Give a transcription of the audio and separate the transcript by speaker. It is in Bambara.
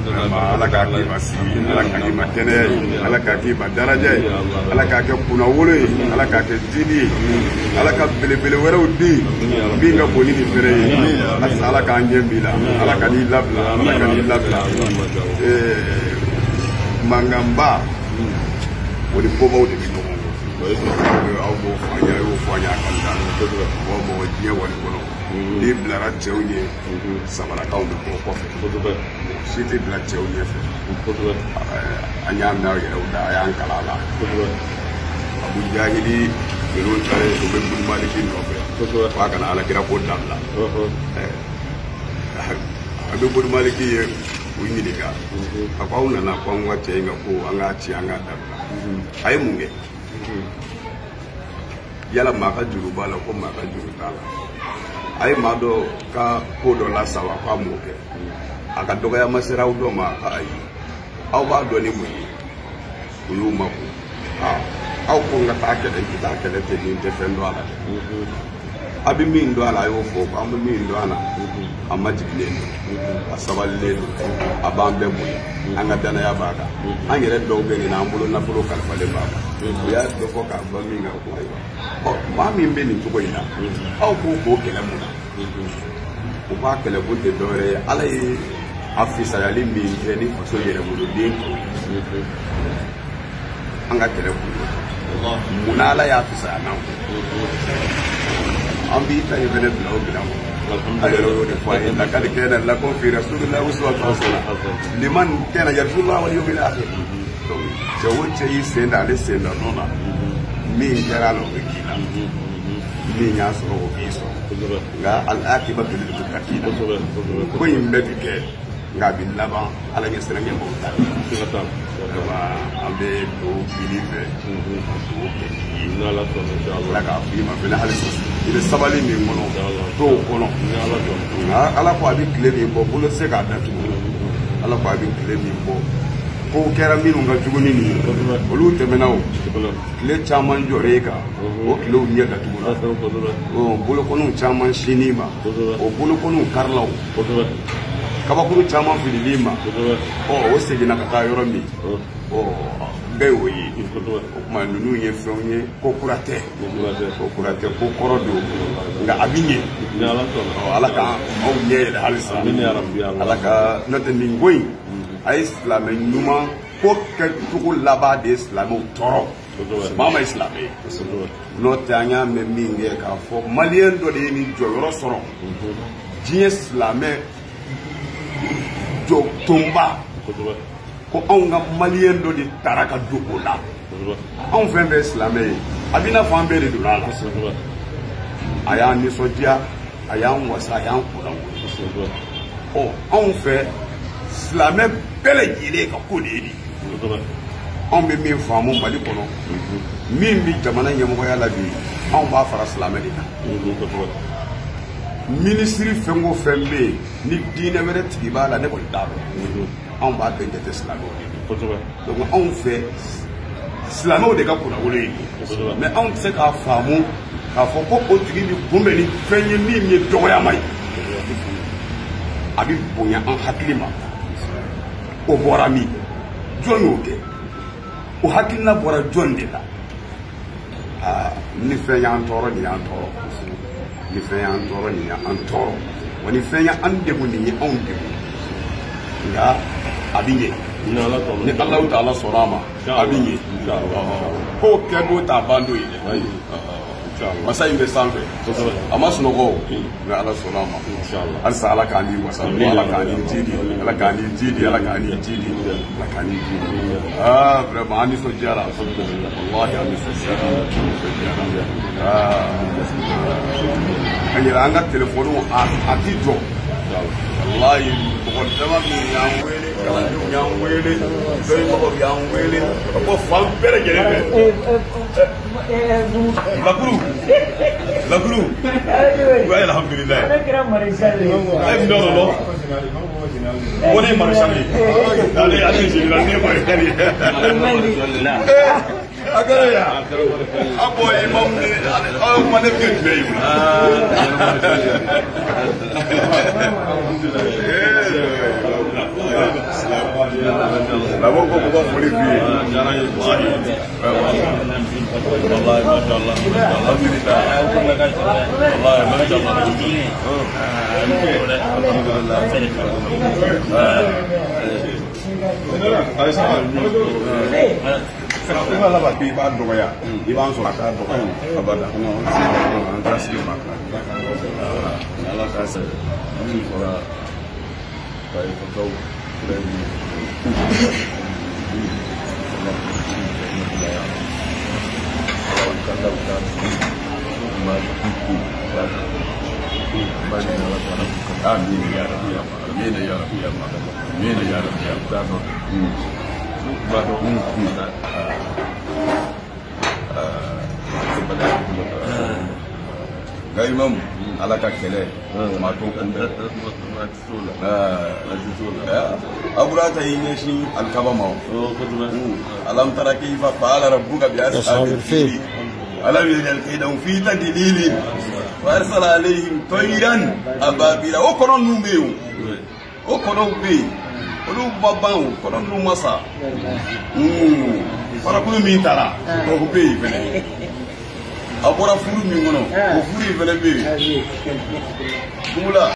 Speaker 1: ala ka ki masi ala ka ki makene ala ka ki badaraje ala ka ke kuna wolo ala ka ke didi ala ka belebele wɛrɛw di min ka boni ni fere ala ka ɲɛ bila ala ka ni labila ala ka ni labila mangamba o ni kobaw de bi ɲɔgɔn aw b'o fɔ an ɲɛ y'o fɔ an ɲɛ a kan da mɔgɔ diɲɛ wari kɔnɔ n'i bilara cɛw ɲɛ samarakaw bɛ bɔ kɔfɛ si tɛ bila cɛw ɲɛfɛ an y'a mɛn aw yɛrɛw da a y'an kala la abu jahili ninnu tare u bɛ Bulumaliki nɔfɛ k'a kana alakira ko dabila a bɛ Bulumaliki ye u ɲininka a ko aw nana ko an ka cɛ in ka ko an k'a ci an k'a dabila a ye mun kɛ yala maa ka juru b'a la ko maa ka juru t'a la a ye maa dɔ ka ko dɔ lasawa k'a m'o kɛ a ka dɔgɔyama sera aw dɔ ma ayi aw b'a dɔn ni mun ye u y'u ma ko aw ko n ka taa kɛlɛ n tɛ taa kɛlɛ ten nin tɛ fɛn dɔn a la dɛ a bɛ min dɔn a la a y'o fɔ ko an bɛ min dɔn a la a ma jigilen don a sabalilen don a b'an bɛɛ bonya an ka danaya b'a kan an yɛrɛ dɔw bɛ nin na an bolo nafolo kalifalen b'a kan u y'a dɔ fɔ k'a ban min kan ko ayiwa maa min bɛ nin cogo in na aw k'o k'o kɛlɛ mun na u k'a kɛlɛ ko tɛ dɔwɛrɛ ye ala ye a fisayali min kɛ ni faso yɛrɛwoloden tɔw ye an ka kɛlɛ kun mun na ala y'a fisaya n'an kun an b'i ta ye fɛnɛ bila o bila a yɛrɛ y'o de fɔ a ye lakali kana lakum fi rasulillahi uswatun hasanah liman kana yarju Allaha wal yawmil akhir cɛ o cɛ y'i sen da ale sen da nɔ na min kɛra a la o bɛ k'i la min y'a sɔrɔ o b'i sɔrɔ nka al-aqibatu lil muttaqin ko in bɛɛ bi kɛ nka a bɛ laban ala ɲɛ siran ɲɛ b'o ta an bɛ dugawu k'i fɛ ka dugawu kɛ ala k'a f'i ma fɛnɛ hali sisan i bɛ sabali min kɔnɔ t'o kɔnɔ nka ala ko a bɛ tile min bɔ bolo tɛ se k'a datugu ala ko a bɛ tile min bɔ ko kɛra minnu ka jugu ni nin ye olu tɛmɛna o tile caman jɔr'e kan o tilew ɲɛ datugula bolokɔniw caman sin'i ma o bolokɔniw karila o kabakuru caman filili ma o seginna ka taa yɔrɔ min bɛɛ y'o ye o tuma ninnu ye fɛnw ye ko kura tɛ ko kɔrɔ don nka a bɛ ɲɛ ala ka aw ɲɛ yɛlɛ halisa ala ka n'o tɛ nin ko in a ye silamɛ ɲuman ko kɛcogo laban de ye silamɛw tɔɔrɔ maa ma ye silamɛ ye n'o tɛ an y'a mɛn min kɛ k'a fɔ maliyɛn dɔ de ye nin jɔyɔrɔ sɔrɔ diɲɛ silamɛ jɔ tonba ko anw ka maliyɛn dɔ de taara ka don o la anw fɛn fɛn silamɛ ye a b'i n'a fɔ an bɛɛ de donna a la a y'an nisɔndiya a y'an wasa a y'an kunna anw fɛ silamɛ bɛɛ lajɛlen ka ko de ye nin anw bɛ min faamu Mali kɔnɔ min bɛ jamana ɲɛmɔgɔya la bi anw b'a fara silamɛ de kan minisiri fɛn o fɛn bɛ yen ni diinɛ wɛrɛ tigi b'a la ne kɔni t'a dɔn anw b'a bɛɛ jate silamɛw de don donc anw fɛ silamɛw de ka kunnawolo ye mais anw tɛ se k'a faamu k'a fɔ ko o tigi bɛ kunbɛn ni fɛn ye min ye dɔgɔyama ye a bɛ bonya an hakili ma o bɔra min jɔn y'o kɛ o hakilina bɔra jɔn de la ni fɛn y'an tɔɔrɔ nin y'an tɔɔrɔ ni fɛn y'an tɔɔrɔ nin y'an tɔɔrɔ wa ni fɛn y'an degun nin ye anw degun nka a bɛ ɲɛ ni Alahu Taala sɔnna a ma a bɛ ɲɛ ko kɛ don t'a ban don ye dɛ masa in bɛ sanfɛ a ma sunɔgɔ nka Ala sɔnna a ma halisa Ala k'an ni wasa Ala k'an ni jidi Ala k'an ni jidi Ala k'an ni jidi Ala k'an ni jidi vraiment an nisɔndiyara wallahi an nisɔndiyara an yɛrɛ an ka telefɔniw a ti jɔ wallahi mɔgɔ dama min y'an wele kalandenw y'an wele dɔnnibagaw y'an wele ka bɔ fan bɛɛ lajɛlen fɛ lakuru wa alhamdulillah non o de ye maréchal ye ale ye général ne ye maréchal ye a kɛra yan a bɔ imam ne aw ma ne bɛ tile ye o Labo ko ko foli fi.
Speaker 2: والله ما شاء الله والله ما شاء الله
Speaker 1: Iba la ba bi ba dogaya. Iba so ka dogaya. Abada. An ta sigi ma. Allah ka sa. Ni fora. Bai ko go. Amin ya Rabbi ya Amin ya Rabbi ya Amin ya Rabbi ya ga imam ala ka kele ma to kun da abura ta yi ne shi alkaba ma alam tara kayfa fa'ala rabbuka bi ashabil fil alam yaj'al kaydahum fi tadlil wa arsala alayhim tayran ababila o kono numbe o kono be olu baban o kono numasa fara ko min tara o be fene abura furu min ngono o furu fene be kumula